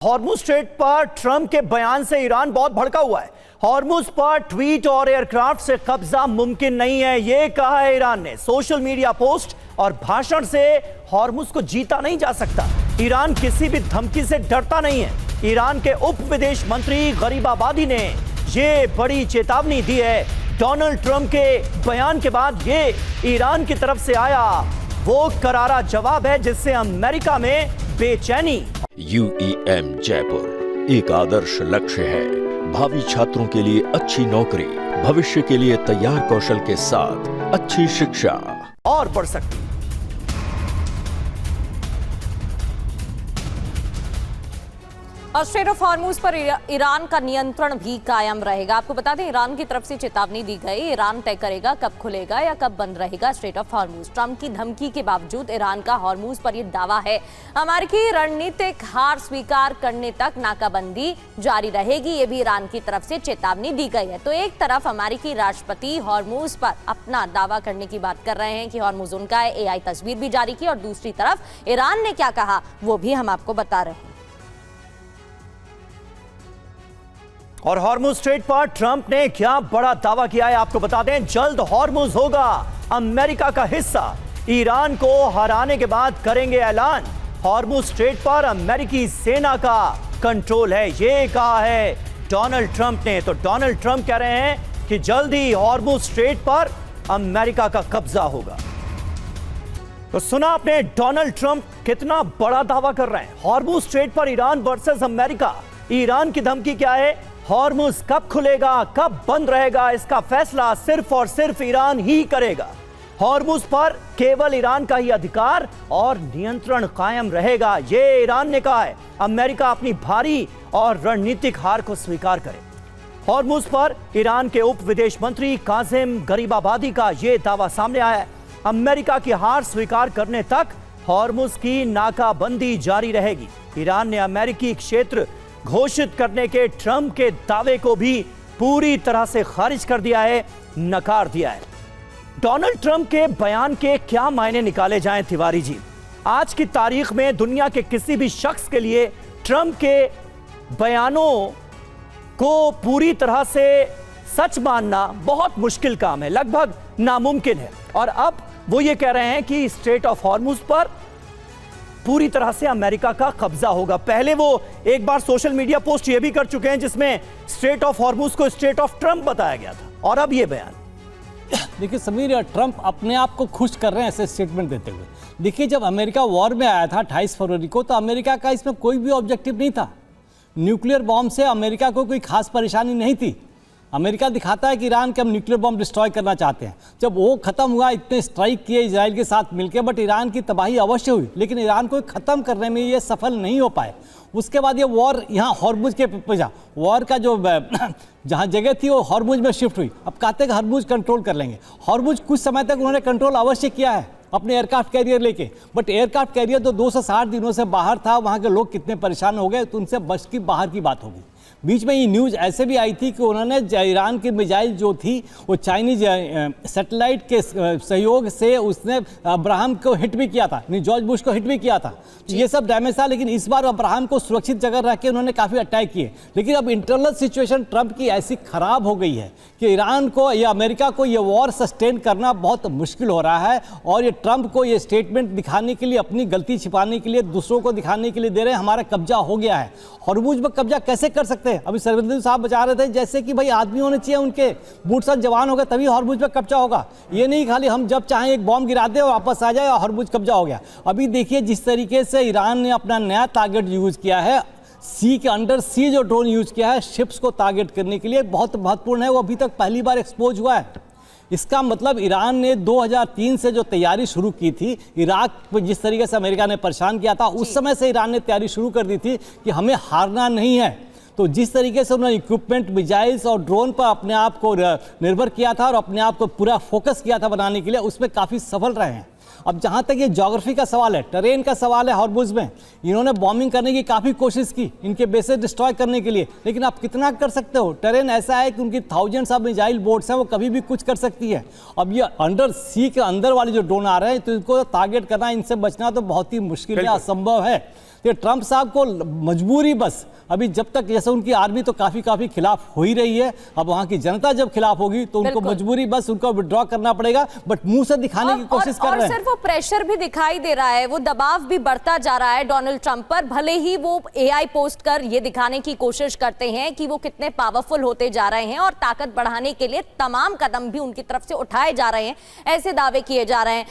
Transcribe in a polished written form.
Hormuz strait पर Trump के बयान से ईरान बहुत भड़का हुआ है। हॉर्मुज पर ट्वीट और एयरक्राफ्ट से कब्जा मुमकिन नहीं है, यह कहा है ईरान ने। सोशल मीडिया पोस्ट और भाषण से हॉर्मुज को जीता नहीं जा सकता। ईरान किसी भी धमकी से डरता नहीं है। ईरान के उप विदेश मंत्री गरीबाबादी ने यह बड़ी चेतावनी दी है। डोनाल्ड ट्रंप के बयान के बाद यह ईरान की तरफ से आया वो करारा जवाब है जिससे अमेरिका में बेचैनी। UEM जयपुर एक आदर्श लक्ष्य है। भावी छात्रों के लिए अच्छी नौकरी, भविष्य के लिए तैयार कौशल के साथ अच्छी शिक्षा और बढ़ सकती। और स्ट्रेट ऑफ हॉर्मुज पर ईरान का नियंत्रण भी कायम रहेगा। आपको बता दें, ईरान की तरफ से चेतावनी दी गई। ईरान तय करेगा कब खुलेगा या कब बंद रहेगा स्ट्रेट ऑफ हॉर्मुज। ट्रंप की धमकी के बावजूद ईरान का हॉर्मुज पर यह दावा है। अमेरिकी रणनीतिक हार स्वीकार करने तक नाकाबंदी जारी रहेगी, ये भी ईरान की तरफ से चेतावनी दी गई है। तो एक तरफ अमेरिकी राष्ट्रपति हॉर्मुज पर अपना दावा करने की बात कर रहे हैं कि हॉर्मुज उनका है, AI तस्वीर भी जारी की, और दूसरी तरफ ईरान ने क्या कहा वो भी हम आपको बता रहे हैं। और हॉर्मुज स्ट्रेट पर ट्रंप ने क्या बड़ा दावा किया है आपको बता दें। जल्द हॉर्मुज होगा अमेरिका का हिस्सा। ईरान को हराने के बाद करेंगे ऐलान। हॉर्मुज स्ट्रेट पर अमेरिकी सेना का कंट्रोल है, ये कहा है डोनाल्ड ट्रंप ने। तो डोनाल्ड ट्रंप कह रहे हैं कि जल्द ही हॉर्मुज स्ट्रेट पर अमेरिका का कब्जा होगा। तो सुना आपने डोनाल्ड ट्रंप कितना बड़ा दावा कर रहे हैं। हॉर्मुज स्ट्रेट पर ईरान वर्सेस अमेरिका। ईरान की धमकी क्या है? हॉर्मुज कब खुलेगा, कब बंद रहेगा, इसका फैसला सिर्फ और सिर्फ ईरान ही करेगा। हॉर्मुज पर केवल ईरान का ही अधिकार और नियंत्रण कायम रहेगा, यह ईरान ने कहा है। अमेरिका अपनी भारी और रणनीतिक हार को स्वीकार करे। हॉर्मुज पर ईरान के उप विदेश मंत्री कासिम गरीबाबादी का यह दावा सामने आया है। अमेरिका की हार स्वीकार करने तक हॉर्मुज की नाकाबंदी जारी रहेगी। ईरान ने अमेरिकी क्षेत्र घोषित करने के ट्रंप के दावे को भी पूरी तरह से खारिज कर दिया है, नकार दिया है। डोनाल्ड ट्रंप के बयान के क्या मायने निकाले जाएं तिवारी जी? आज की तारीख में दुनिया के किसी भी शख्स के लिए ट्रंप के बयानों को पूरी तरह से सच मानना बहुत मुश्किल काम है, लगभग नामुमकिन है। और अब वो ये कह रहे हैं कि स्ट्रेट ऑफ हॉर्मुज पर पूरी तरह से अमेरिका का कब्जा होगा। पहले वो एक बार सोशल मीडिया पोस्ट ये भी कर चुके हैं जिसमें स्ट्रेट ऑफ हॉर्मुज को स्ट्रेट ऑफ ट्रंप बताया गया था, और अब ये बयान। देखिए समीर, ट्रंप अपने आप को खुश कर रहे हैं ऐसे स्टेटमेंट देते हुए। देखिए, जब अमेरिका वॉर में आया था 28 फरवरी को, तो अमेरिका का इसमें कोई भी ऑब्जेक्टिव नहीं था। न्यूक्लियर बॉम्ब से अमेरिका को कोई खास परेशानी नहीं थी। अमेरिका दिखाता है कि ईरान के हम न्यूक्लियर बॉम्ब डिस्ट्रॉय करना चाहते हैं। जब वो खत्म हुआ, इतने स्ट्राइक किए इजराइल के साथ मिलकर, बट ईरान की तबाही अवश्य हुई, लेकिन ईरान को खत्म करने में ये सफल नहीं हो पाए। उसके बाद ये वॉर यहाँ हॉर्मुज के वजह वॉर का जो जहाँ जगह थी वो हॉर्मुज में शिफ्ट हुई। अब कहते हैं कि हॉर्मुज कंट्रोल कर लेंगे। हॉर्मुज कुछ समय तक उन्होंने कंट्रोल अवश्य किया है अपने एयरक्राफ्ट कैरियर लेके, बट एयरक्राफ्ट कैरियर तो 2 से 60 दिनों से बाहर था। वहाँ के लोग कितने परेशान हो गए, तो उनसे बच की बाहर की बात होगी। बीच में ये न्यूज़ ऐसे भी आई थी कि उन्होंने ईरान की मिसाइल जो थी वो चाइनीज सैटेलाइट के सहयोग से उसने अब्राहम को हिट भी किया था, जॉर्ज बुश को हिट भी किया था। ये सब डैमेज था, लेकिन इस बार अब्राहम को सुरक्षित जगह रख के उन्होंने काफ़ी अटैक किए। लेकिन अब इंटरनल सिचुएशन ट्रंप की ऐसी खराब हो गई है कि ईरान को या अमेरिका को ये वॉर सस्टेन करना बहुत मुश्किल हो रहा है। और ये ट्रंप को ये स्टेटमेंट दिखाने के लिए, अपनी गलती छिपाने के लिए, दूसरों को दिखाने के लिए दे रहे हैं हमारा कब्जा हो गया है। हॉर्मुज में कब्जा कैसे कर सकते हैं? अभी सरविंदर साहब बता रहे थे जैसे कि भाई आदमी होने चाहिए, उनके बूट साथ जवान हो गए तभी हॉर्मुज में कब्जा होगा। ये नहीं खाली हम जब चाहें एक बॉम्ब गिरा दे और वापस आ जाए और हॉर्मुज कब्जा हो गया। अभी देखिए जिस तरीके से ईरान ने अपना नया टारगेट यूज किया है, सी के अंडर सी जो ड्रोन यूज किया है शिप्स को टारगेट करने के लिए, बहुत महत्वपूर्ण है। वो अभी तक पहली बार एक्सपोज हुआ है। इसका मतलब ईरान ने 2003 से जो तैयारी शुरू की थी, इराक पर जिस तरीके से अमेरिका ने परेशान किया था, उस समय से ईरान ने तैयारी शुरू कर दी थी कि हमें हारना नहीं है। तो जिस तरीके से उन्होंने इक्विपमेंट, मिसाइल्स और ड्रोन पर अपने आप को निर्भर किया था और अपने आप को पूरा फोकस किया था बनाने के लिए, उसमें काफ़ी सफल रहे हैं। अब जहाँ तक ये ज्योग्राफी का सवाल है, टेरेन का सवाल है, हॉर्मुज में इन्होंने बॉम्बिंग करने की काफ़ी कोशिश की, इनके बेसेस डिस्ट्रॉय करने के लिए, लेकिन आप कितना कर सकते हो? टेरेन ऐसा है कि उनकी थाउजेंड्स ऑफ मिसाइल बोट्स हैं, वो कभी भी कुछ कर सकती है। अब ये अंडर सी के अंदर वाले जो ड्रोन आ रहे हैं, तो इनको टारगेट करना, इनसे बचना तो बहुत ही मुश्किल है, असंभव है। ये ट्रंप साहब को मजबूरी बस अभी जब तक जैसे उनकी आर्मी तो काफी खिलाफ हो ही रही है, अब वहां की जनता जब खिलाफ होगी तो उनको मजबूरी बस उनको विड्रॉ करना पड़ेगा, बट मुंह से दिखाने की कोशिश कर रहे हैं। और सिर्फ वो प्रेशर भी दिखाई दे रहा है, वो दबाव भी बढ़ता जा रहा है डोनाल्ड ट्रंप पर। भले ही वो एआई पोस्ट कर ये दिखाने की कोशिश करते हैं कि वो कितने पावरफुल होते जा रहे हैं और ताकत बढ़ाने के लिए तमाम कदम भी उनकी तरफ से उठाए जा रहे हैं, ऐसे दावे किए जा रहे हैं।